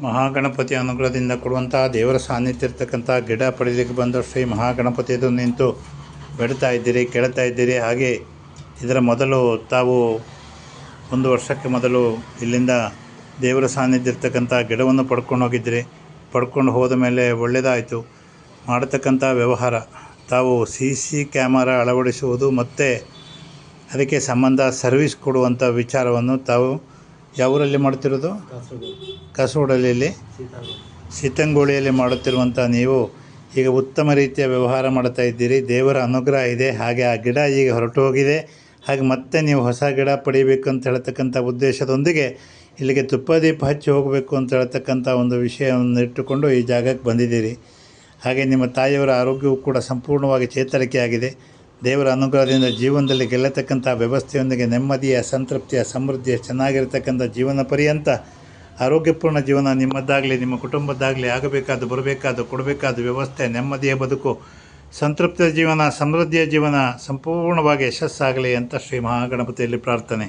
ಮಹಾಗಣಪತಿ ಅನುಗ್ರಹದಿಂದ ಕೊಡುವಂತಹ ದೇವರ ಸಾನ್ನಿಧ್ಯ ಇರ್ತಕ್ಕಂಥ ಗಿಡ ಪಡೀಲಿಕ್ಕೆ ಬಂದ ಶ್ರೀ ಮಹಾಗಣಪತಿ ಎದುರು ನಿಂತು ಬೇಡ್ತಾ ಇದ್ದೀರಿ, ಕೇಳ್ತಾ ಇದ್ದೀರಿ. ಹಾಗೆ ಇದರ ಮೊದಲು ತಾವು 1 ವರ್ಷಕ್ಕೆ ಮೊದಲು ಇಲ್ಲಿಂದ ದೇವರ ಸಾನ್ನಿಧ್ಯ ಇರ್ತಕ್ಕಂಥ ಗಿಡವನ್ನು ಪಡ್ಕೊಂಡು ಹೋಗಿದ್ದಿರಿ. ಪಡ್ಕೊಂಡು ಹೋದ ಮೇಲೆ ಒಳ್ಳೆಯದಾಯಿತು. ಮಾಡತಕ್ಕಂಥ ವ್ಯವಹಾರ ತಾವು CC ಕ್ಯಾಮರಾ ಅಳವಡಿಸುವುದು ಮತ್ತು ಅದಕ್ಕೆ ಸಂಬಂಧ ಸರ್ವಿಸ್ ಕೊಡುವಂಥ ವಿಚಾರವನ್ನು ತಾವು ಯಾವೂರಲ್ಲಿ ಮಾಡ್ತಿರೋದು? ಕಾಸರಗೋಡಲ್ಲಿ ಸೀತಂಗೋಳಿಯಲ್ಲಿ ಮಾಡುತ್ತಿರುವಂಥ ನೀವು ಈಗ ಉತ್ತಮ ರೀತಿಯ ವ್ಯವಹಾರ ಮಾಡ್ತಾ ಇದ್ದೀರಿ. ದೇವರ ಅನುಗ್ರಹ ಇದೆ. ಹಾಗೆ ಆ ಗಿಡ ಈಗ ಹೊರಟು ಹೋಗಿದೆ. ಹಾಗೆ ಮತ್ತೆ ನೀವು ಹೊಸ ಗಿಡ ಪಡಿಬೇಕು ಅಂತ ಹೇಳ್ತಕ್ಕಂಥ ಉದ್ದೇಶದೊಂದಿಗೆ ಇಲ್ಲಿಗೆ ತುಪ್ಪ ದೀಪ ಹಚ್ಚಿ ಹೋಗಬೇಕು ಅಂತ ಹೇಳ್ತಕ್ಕಂಥ ಒಂದು ವಿಷಯವನ್ನು ಇಟ್ಟುಕೊಂಡು ಈ ಜಾಗಕ್ಕೆ ಬಂದಿದ್ದೀರಿ. ಹಾಗೆ ನಿಮ್ಮ ತಾಯಿಯವರ ಆರೋಗ್ಯವು ಕೂಡ ಸಂಪೂರ್ಣವಾಗಿ ಚೇತರಿಕೆಯಾಗಿದೆ. ದೇವರ ಅನುಗ್ರಹದಿಂದ ಜೀವನದಲ್ಲಿ ಗೆಲ್ಲತಕ್ಕಂಥ ವ್ಯವಸ್ಥೆಯೊಂದಿಗೆ ನೆಮ್ಮದಿಯ, ಸಂತೃಪ್ತಿಯ, ಸಮೃದ್ಧಿಯ, ಚೆನ್ನಾಗಿರ್ತಕ್ಕಂಥ ಜೀವನ ಪರ್ಯಂತ ಆರೋಗ್ಯಪೂರ್ಣ ಜೀವನ ನಿಮ್ಮದ್ದಾಗಲಿ, ನಿಮ್ಮ ಕುಟುಂಬದ್ದಾಗಲಿ ಆಗಬೇಕಾದ, ಬರಬೇಕಾದ, ಕೊಡಬೇಕಾದ ವ್ಯವಸ್ಥೆ, ನೆಮ್ಮದಿಯ ಬದುಕು, ಸಂತೃಪ್ತಿಯ ಜೀವನ, ಸಮೃದ್ಧಿಯ ಜೀವನ ಸಂಪೂರ್ಣವಾಗಿ ಯಶಸ್ಸಾಗಲಿ ಅಂತ ಶ್ರೀ ಮಹಾಗಣಪತಿಯಲ್ಲಿ ಪ್ರಾರ್ಥನೆ.